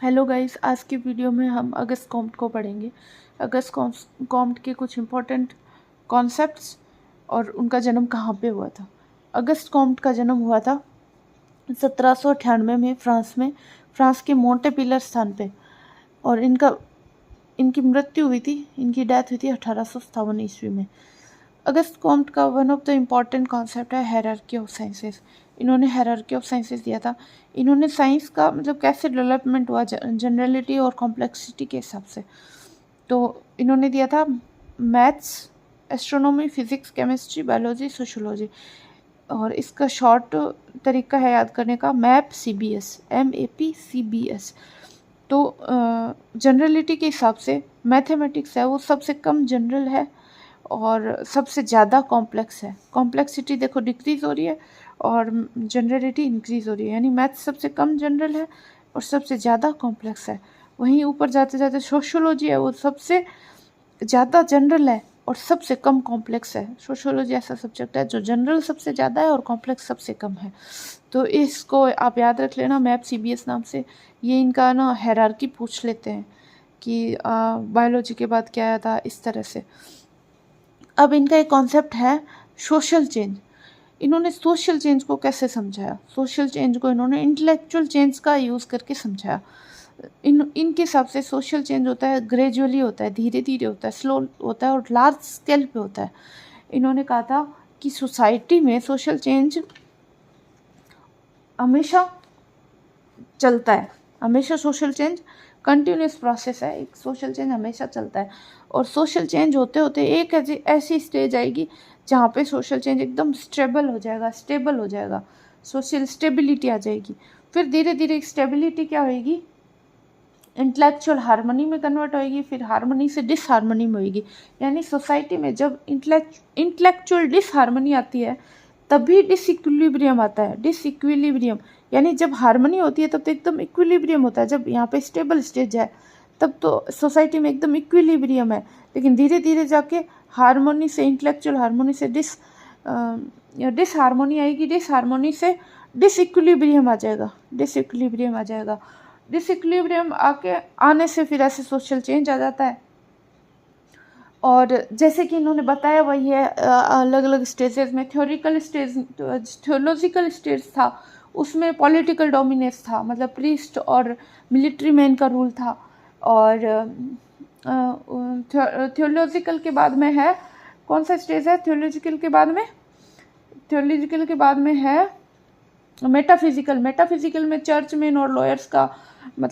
Hello guys, आज की video में हम अगस्त कॉम्ट को पढ़ेंगे। अगस्त कॉम्ट के कुछ इम्पोर्टेंट कॉन्सेप्ट्स और उनका जन्म कहाँ पे हुआ था। अगस्त कॉम्ट का जन्म हुआ था 1798 में फ्रांस के मोंटेपिलर स्थान पे, और इनकी मृत्यु हुई थी, इनकी डेथ हुई थी 1857 ईस्वी में। अगस्त कॉम्ट का one of the important concept है हायरार्की ऑफ साइंसेस। इन्होंने हायरार्की ऑफ साइंसेस दिया था। इन्होंने साइंस का मतलब कैसे डेवलपमेंट हुआ जनरलिटी और कॉम्प्लेक्सिटी के हिसाब से, तो इन्होंने दिया था maths, astronomy, physics, chemistry, biology, sociology, और इसका शॉर्ट तरीका है याद करने का मैप CBS, MAP CBS। तो जनरलिटी के हिसाब से मैथमेटिक्स है वो सबसे कम जनरल है और सबसे ज़्यादा कॉम्प्लेक्स है। कॉम्प्लेक्सिटी देखो डिक्रीज हो रही है और जनरलिटी इंक्रीज हो रही है, यानी मैथ सबसे कम जनरल है और सबसे ज़्यादा कॉम्प्लेक्स है। वहीं ऊपर जाते जाते सोशोलॉजी है वो सबसे ज़्यादा जनरल है और सबसे कम कॉम्प्लेक्स है। सोशोलॉजी ऐसा सब्जेक्ट है जो जनरल सबसे ज़्यादा है और कॉम्प्लेक्स सबसे कम है। तो इसको आप याद रख लेना मैप CBS नाम से। ये इनका ना हायरार्की पूछ लेते हैं कि बायोलॉजी के बाद क्या आया था, इस तरह से। अब इनका एक कॉन्सेप्ट है सोशल चेंज। इन्होंने सोशल चेंज को कैसे समझाया? सोशल चेंज को इन्होंने इंटेलेक्चुअल चेंज का यूज़ करके समझाया। इनके हिसाब से सोशल चेंज होता है ग्रेजुअली, होता है धीरे धीरे, होता है स्लो होता है और लार्ज स्केल पे होता है। इन्होंने कहा था कि सोसाइटी में सोशल चेंज हमेशा चलता है, हमेशा सोशल चेंज कंटिन्यूस प्रोसेस है, एक सोशल चेंज हमेशा चलता है। और सोशल चेंज होते होते एक ऐसी स्टेज आएगी जहाँ पे सोशल चेंज एकदम स्टेबल हो जाएगा, सोशल स्टेबिलिटी आ जाएगी। फिर धीरे धीरे स्टेबिलिटी क्या होएगी, इंटेलेक्चुअल हार्मनी में कन्वर्ट होएगी, फिर हार्मनी से डिसहार्मनी में होएगी। यानी सोसाइटी में जब इंटेलेक्चुअल डिसहार्मनी आती है तभी डिसइक्विलिब्रियम आता है। डिसइक्विलिब्रियम यानी जब हार्मनी होती है तब तो एकदम इक्विलिब्रियम होता है। जब यहाँ पे स्टेबल स्टेज है तब तो सोसाइटी में एकदम इक्विलिब्रियम है, लेकिन धीरे धीरे जाके हार्मोनी से, इंटेलेक्चुअल हार्मोनी से डिसहार्मोनी आएगी, डिसहार्मोनी से डिसइक्विलिब्रियम आ जाएगा, डिसइक्विलिब्रियम आने से फिर ऐसे सोशल चेंज आ जाता है। और जैसे कि इन्होंने बताया वही है, अलग अलग स्टेजेस में थियोलॉजिकल स्टेज था, उसमें पॉलिटिकल डोमिनेंस था, मतलब प्रीस्ट और मिलिट्री मैन का रूल था। और थियोलॉजिकल के बाद में है, कौन सा स्टेज है थियोलॉजिकल के बाद में है मेटाफिजिकल में चर्च मैन और लॉयर्स का मतलब